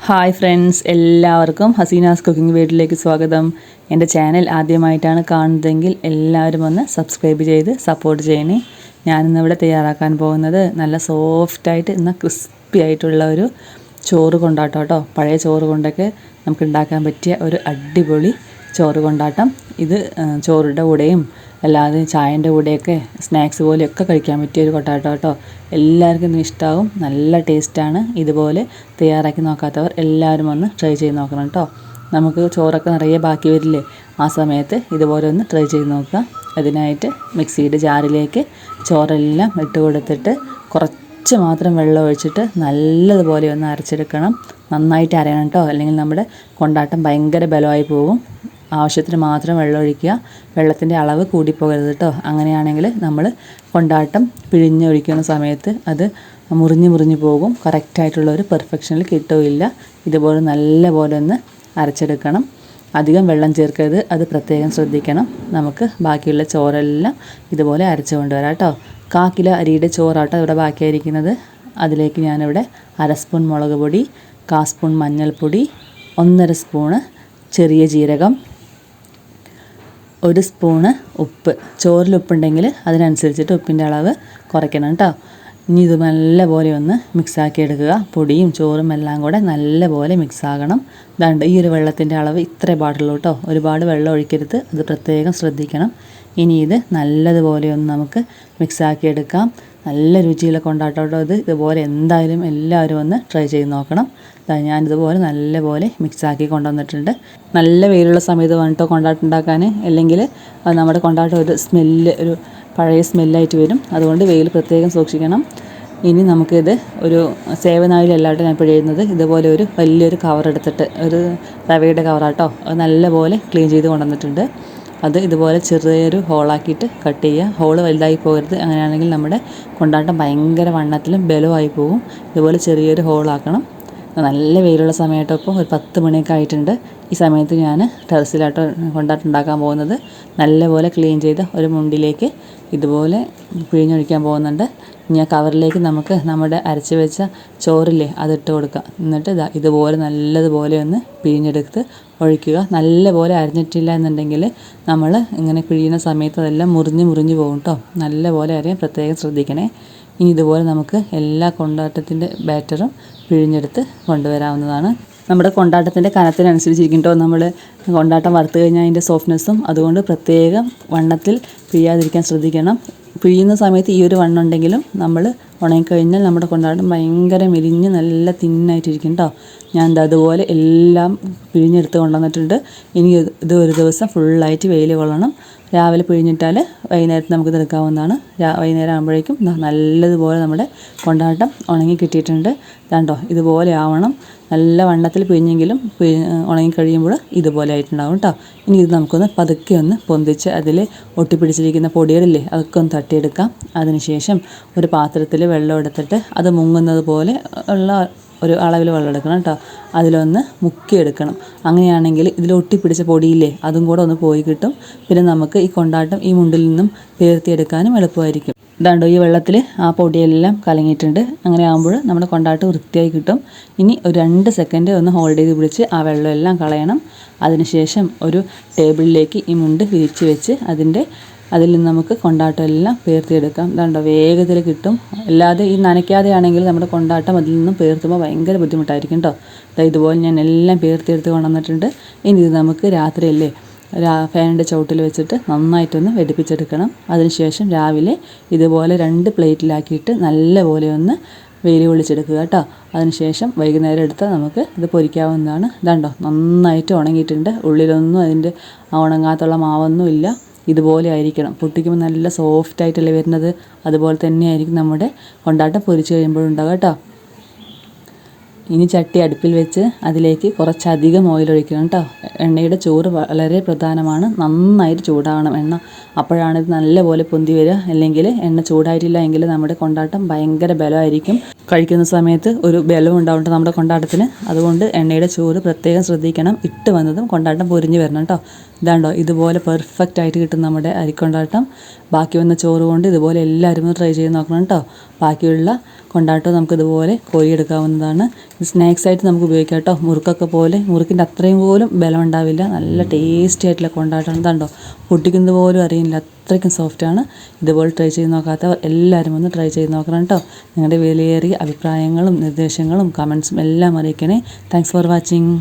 Hi friends, എല്ലാവർക്കും Hasina's cooking വീട്ടിലേക്ക് സ്വാഗതം. എൻ്റെ ചാനൽ ആദ്യമായിട്ടാണ് കാണുന്നതെങ്കിൽ എല്ലാവരും ഒന്ന് സബ്സ്ക്രൈബ് ചെയ്ത് സപ്പോർട്ട് ചെയ്യണേ. ഞാനിന്നിവിടെ തയ്യാറാക്കാൻ പോകുന്നത് നല്ല സോഫ്റ്റായിട്ട് എന്നാൽ ക്രിസ്പി ആയിട്ടുള്ള ഒരു ചോറ് കൊണ്ടാട്ടം കേട്ടോ. പഴയ ചോറ് കൊണ്ടൊക്കെ നമുക്ക് ഉണ്ടാക്കാൻ പറ്റിയ ഒരു അടിപൊളി ചോറ് കൊണ്ടാട്ടം. ഇത് ചോറിൻ്റെ കൂടെയും അല്ലാതെ ചായൻ്റെ കൂടെയൊക്കെ സ്നാക്സ് പോലെയൊക്കെ കഴിക്കാൻ പറ്റിയ ഒരു കൊണ്ടാട്ടം കേട്ടോ. എല്ലാവർക്കും ഇതിന് ഇഷ്ടമാവും, നല്ല ടേസ്റ്റാണ്. ഇതുപോലെ തയ്യാറാക്കി നോക്കാത്തവർ എല്ലാവരും ഒന്ന് ട്രൈ ചെയ്ത് നോക്കണം കേട്ടോ. നമുക്ക് ചോറൊക്കെ നിറയെ ബാക്കി വരില്ലേ, ആ സമയത്ത് ഇതുപോലെ ഒന്ന് ട്രൈ ചെയ്ത് നോക്കുക. അതിനായിട്ട് മിക്സിയുടെ ജാറിലേക്ക് ചോറെല്ലാം ഇട്ട് കൊടുത്തിട്ട് കുറച്ച് മാത്രം വെള്ളം ഒഴിച്ചിട്ട് നല്ലതുപോലെ ഒന്ന് അരച്ചെടുക്കണം. നന്നായിട്ട് അരയണം കേട്ടോ, അല്ലെങ്കിൽ നമ്മുടെ കൊണ്ടാട്ടം ഭയങ്കര ബലമായി പോകും. ആവശ്യത്തിന് മാത്രം വെള്ളം ഒഴിക്കുക, വെള്ളത്തിൻ്റെ അളവ് കൂടിപ്പോകരുത് കേട്ടോ. അങ്ങനെയാണെങ്കിൽ നമ്മൾ കൊണ്ടാട്ടം പിഴിഞ്ഞൊഴിക്കുന്ന സമയത്ത് അത് മുറിഞ്ഞ് പോകും, കറക്റ്റായിട്ടുള്ള ഒരു പെർഫെക്ഷനിൽ കിട്ടുകയില്ല. ഇതുപോലെ നല്ല പോലെ ഒന്ന് അരച്ചെടുക്കണം. അധികം വെള്ളം ചേർക്കരുത്, അത് പ്രത്യേകം ശ്രദ്ധിക്കണം. നമുക്ക് ബാക്കിയുള്ള ചോറെല്ലാം ഇതുപോലെ അരച്ചു കൊണ്ടുവരാം കേട്ടോ. 1/4 കിലോ അരിയുടെ ചോറാട്ടോ ഇവിടെ ബാക്കിയായിരിക്കുന്നത്. അതിലേക്ക് ഞാനിവിടെ 1/2 സ്പൂൺ മുളക് പൊടി, 1/4 സ്പൂൺ മഞ്ഞൾപ്പൊടി, 1/2 സ്പൂണ് ചെറിയ ജീരകം, 1 സ്പൂണ് ഉപ്പ്. ചോറിൽ ഉപ്പുണ്ടെങ്കിൽ അതിനനുസരിച്ചിട്ട് ഉപ്പിൻ്റെ അളവ് കുറയ്ക്കണം കേട്ടോ. ഇനി ഇത് നല്ലപോലെ ഒന്ന് മിക്സാക്കി എടുക്കുക. പൊടിയും ചോറും എല്ലാം കൂടെ നല്ലപോലെ മിക്സാകണം. ദാണ്ട് ഈ ഒരു വെള്ളത്തിൻ്റെ അളവ് ഇത്രേ പാടുള്ളൂ കേട്ടോ. ഒരുപാട് വെള്ളം ഒഴിക്കരുത്, അത് പ്രത്യേകം ശ്രദ്ധിക്കണം. ഇനി ഇത് നല്ലതുപോലെ ഒന്ന് നമുക്ക് മിക്സാക്കി എടുക്കാം. നല്ല രുചിയുള്ള കൊണ്ടാട്ടം ഇത്. ഇതുപോലെ എന്തായാലും എല്ലാവരും ഒന്ന് ട്രൈ ചെയ്ത് നോക്കണം. ഞാനിതുപോലെ നല്ലപോലെ മിക്സാക്കി കൊണ്ടുവന്നിട്ടുണ്ട്. നല്ല വെയിലുള്ള സമയത്ത് വേണ്ടിട്ടോ കൊണ്ടാട്ടം ഉണ്ടാക്കാൻ, അല്ലെങ്കിൽ നമ്മുടെ കൊണ്ടാട്ടം ഒരു പഴയ സ്മെല്ലായിട്ട് വരും. അതുകൊണ്ട് വെയിൽ പ്രത്യേകം സൂക്ഷിക്കണം. ഇനി നമുക്കിത് ഒരു സേവനാഴിലല്ലാട്ടോ ഞാൻ പിഴിയുന്നത്. ഇതുപോലെ ഒരു വലിയൊരു കവർ എടുത്തിട്ട്, ഒരു റവയുടെ കവറാട്ടോ, അത് നല്ലപോലെ ക്ലീൻ ചെയ്ത് കൊണ്ടുവന്നിട്ടുണ്ട്. അത് ഇതുപോലെ ചെറിയൊരു ഹോളാക്കിയിട്ട് കട്ട് ചെയ്യുക. ഹോള് വലുതായി പോകരുത്, അങ്ങനെയാണെങ്കിൽ നമ്മുടെ കൊണ്ടാട്ടം ഭയങ്കര വണ്ണത്തിലും ബലമായി പോകും. ഇതുപോലെ ചെറിയൊരു ഹോളാക്കണം. നല്ല വെയിലുള്ള സമയമായിട്ടോ, ഇപ്പോൾ ഒരു 10 മണിയൊക്കെ ആയിട്ടുണ്ട്. ഈ സമയത്ത് ഞാൻ ടെറസിലാട്ടോ കൊണ്ടാട്ടം ഉണ്ടാക്കാൻ പോകുന്നത്. നല്ലപോലെ ക്ലീൻ ചെയ്ത ഒരു മുണ്ടിലേക്ക് ഇതുപോലെ പിഴിഞ്ഞൊഴിക്കാൻ പോകുന്നുണ്ട്. ഇനി ആ കവറിലേക്ക് നമുക്ക് നമ്മുടെ അരച്ച് വെച്ച ചോറില്ലേ അതിട്ട് കൊടുക്കുക. എന്നിട്ട് ഇതുപോലെ നല്ലതുപോലെ ഒന്ന് പിഴിഞ്ഞെടുത്ത് ഒഴിക്കുക. നല്ലപോലെ അരിഞ്ഞിട്ടില്ല എന്നുണ്ടെങ്കിൽ നമ്മൾ ഇങ്ങനെ പിഴിയുന്ന സമയത്ത് അതെല്ലാം മുറിഞ്ഞ് പോകും കേട്ടോ. നല്ലപോലെ അരിയാൻ പ്രത്യേകം ശ്രദ്ധിക്കണേ. ഇനി ഇതുപോലെ നമുക്ക് എല്ലാ കൊണ്ടാട്ടത്തിൻ്റെ ബാറ്ററും പിഴിഞ്ഞെടുത്ത് കൊണ്ടുവരാവുന്നതാണ്. നമ്മുടെ കൊണ്ടാട്ടത്തിൻ്റെ കനത്തിനനുസരിച്ചിരിക്കും കേട്ടോ നമ്മൾ കൊണ്ടാട്ടം വറുത്ത് കഴിഞ്ഞാൽ അതിൻ്റെ സോഫ്റ്റ്നെസ്സും. അതുകൊണ്ട് പ്രത്യേകം വണ്ണത്തിൽ പിഴിയാതിരിക്കാൻ ശ്രദ്ധിക്കണം. പിഴിയുന്ന സമയത്ത് ഈ ഒരു വണ്ണം ഉണ്ടെങ്കിലും നമ്മൾ ഉണങ്ങിക്കഴിഞ്ഞാൽ നമ്മുടെ കൊണ്ടാട്ടം ഭയങ്കര മെലിഞ്ഞ് നല്ല തിന്നായിട്ടിരിക്കും കേട്ടോ. ഞാൻ അതുപോലെ എല്ലാം പിഴിഞ്ഞെടുത്ത് കൊണ്ടുവന്നിട്ടുണ്ട്. ഇനി ഇത് ഒരു ദിവസം ഫുള്ളായിട്ട് വെയിൽ കൊള്ളണം. രാവിലെ പിഴിഞ്ഞിട്ടാൽ വൈകുന്നേരത്ത് നമുക്ക് എടുക്കാവുന്നതാണ്. വൈകുന്നേരം ആകുമ്പോഴേക്കും നല്ലതുപോലെ നമ്മുടെ കൊണ്ടാട്ടം ഉണങ്ങി കിട്ടിയിട്ടുണ്ട്. കണ്ടോ, ഇതുപോലെ ആവണം. നല്ല വണ്ണത്തിൽ പിഴിഞ്ഞെങ്കിലും ഉണങ്ങിക്കഴിയുമ്പോൾ ഇതുപോലെ ആയിട്ടുണ്ടാവും കേട്ടോ. ഇനി ഇത് നമുക്കൊന്ന് പതുക്കെ ഒന്ന് പൊന്തിച്ച് അതിൽ ഒട്ടിപ്പിടിച്ചിരിക്കുന്ന പൊടികളില്ലേ അതൊക്കെ ഒന്ന് തട്ടിയെടുക്കാം. അതിനുശേഷം ഒരു പാത്രത്തിൽ വെള്ളം എടുത്തിട്ട് അത് മുങ്ങുന്നത് പോലെ ഉള്ള ഒരു അളവിൽ വെള്ളം എടുക്കണം കേട്ടോ. അതിലൊന്ന് മുക്കിയെടുക്കണം. അങ്ങനെയാണെങ്കിൽ ഇതിൽ ഒട്ടിപ്പിടിച്ച പൊടിയില്ലേ അതും കൂടെ ഒന്ന് പോയി കിട്ടും. പിന്നെ നമുക്ക് ഈ കൊണ്ടാട്ടം ഈ മുണ്ടിൽ നിന്നും പേർത്തിയെടുക്കാനും എളുപ്പമായിരിക്കും. ഇതാണ്ടോ, ഈ വെള്ളത്തിൽ ആ പൊടിയെല്ലാം കലങ്ങിയിട്ടുണ്ട്. അങ്ങനെ ആകുമ്പോൾ നമ്മുടെ കൊണ്ടാട്ടം വൃത്തിയായി കിട്ടും. ഇനി ഒരു 2 സെക്കൻഡ് ഒന്ന് ഹോൾഡ് ചെയ്ത് പിടിച്ച് ആ വെള്ളമെല്ലാം കളയണം. അതിനുശേഷം ഒരു ടേബിളിലേക്ക് ഈ മുണ്ട് വിരിച്ച് വെച്ച് അതിൽ നിന്ന് നമുക്ക് കൊണ്ടാട്ടം എല്ലാം പേർത്തിയെടുക്കാം. ഇതാണ്ടോ, വേഗത്തിൽ കിട്ടും. അല്ലാതെ ഈ നനയ്ക്കാതെ ആണെങ്കിൽ നമ്മുടെ കൊണ്ടാട്ടം അതിൽ നിന്നും പേർത്തുമ്പോൾ ഭയങ്കര ബുദ്ധിമുട്ടായിരിക്കും കേട്ടോ. ഇതുപോലെ ഞാൻ എല്ലാം പേർത്തിയെടുത്ത് കൊണ്ടുവന്നിട്ടുണ്ട്. ഇനി ഇത് നമുക്ക് രാത്രിയല്ലേ ഫാനിൻ്റെ ചുവട്ടിൽ വെച്ചിട്ട് നന്നായിട്ടൊന്ന് വെടിപ്പിച്ചെടുക്കണം. അതിനുശേഷം രാവിലെ ഇതുപോലെ 2 പ്ലേറ്റിലാക്കിയിട്ട് നല്ലപോലെ ഒന്ന് വെയിൽ കൊള്ളിച്ചെടുക്കുക കേട്ടോ. അതിനുശേഷം വൈകുന്നേരം എടുത്താൽ നമുക്ക് ഇത് പൊരിക്കാവുന്നതാണ്. ഇതാണ്ടോ, നന്നായിട്ട് ഉണങ്ങിയിട്ടുണ്ട്. ഉള്ളിലൊന്നും അതിൻ്റെ ഉണങ്ങാത്തുള്ള മാവൊന്നും ഇല്ല. ഇതുപോലെ ആയിരിക്കണം. പൊട്ടിക്കുമ്പോൾ നല്ല സോഫ്റ്റായിട്ടല്ലേ വരുന്നത്. അതുപോലെ തന്നെയായിരിക്കും നമ്മുടെ കൊണ്ടാട്ടം പൊരിച്ച് കഴിയുമ്പോഴുണ്ടാകുക കേട്ടോ. ഇനി ചട്ടി അടുപ്പിൽ വെച്ച് അതിലേക്ക് കുറച്ചധികം ഓയിൽ ഒഴിക്കണം കേട്ടോ. എണ്ണയുടെ ചൂട് വളരെ പ്രധാനമാണ്. നന്നായിട്ട് ചൂടാവണം എണ്ണ, അപ്പോഴാണ് ഇത് നല്ലപോലെ പൊന്തി വരിക. അല്ലെങ്കിൽ എണ്ണ ചൂടായിട്ടില്ല എങ്കിൽ നമ്മുടെ കൊണ്ടാട്ടം ഭയങ്കര ബലമായിരിക്കും. കഴിക്കുന്ന സമയത്ത് ഒരു ബലം ഉണ്ടാവും നമ്മുടെ കൊണ്ടാട്ടത്തിന്. അതുകൊണ്ട് എണ്ണയുടെ ചൂട് പ്രത്യേകം ശ്രദ്ധിക്കണം. ഇട്ട് വന്നതും കൊണ്ടാട്ടം പൊരിഞ്ഞ് വരണം കേട്ടോ. ഇതാണ്ടോ, ഇതുപോലെ പെർഫെക്റ്റ് ആയിട്ട് കിട്ടും നമ്മുടെ അരിക്കൊണ്ടാട്ടം. ബാക്കി വന്ന ചോറ് കൊണ്ട് ഇതുപോലെ എല്ലാവരും ഒന്ന് ട്രൈ ചെയ്ത് നോക്കണം കേട്ടോ. ബാക്കിയുള്ള കൊണ്ടാട്ടം നമുക്കിതുപോലെ കോരിയെടുക്കാവുന്നതാണ്. സ്നാക്സ് ആയിട്ട് നമുക്ക് ഉപയോഗിക്കാം കേട്ടോ. മുറുക്കൊക്കെ പോലെ മുറുക്കിൻ്റെ അത്രയും പോലും ബലം ഉണ്ടാവില്ല. നല്ല ടേസ്റ്റി ആയിട്ടുള്ള കൊണ്ടാട്ടം ഇതാണ്ടോ, പൊട്ടിക്കുന്നത് പോലും അറിയില്ല, അത്രയ്ക്കും സോഫ്റ്റാണ്. ഇതുപോലെ ട്രൈ ചെയ്ത് നോക്കാത്തവർ എല്ലാവരും ഒന്ന് ട്രൈ ചെയ്ത് നോക്കണം കേട്ടോ. നിങ്ങളുടെ വിലയേറിയ അഭിപ്രായങ്ങളും നിർദ്ദേശങ്ങളും കമൻസും എല്ലാം അറിയിക്കണേ. Thanks for watching.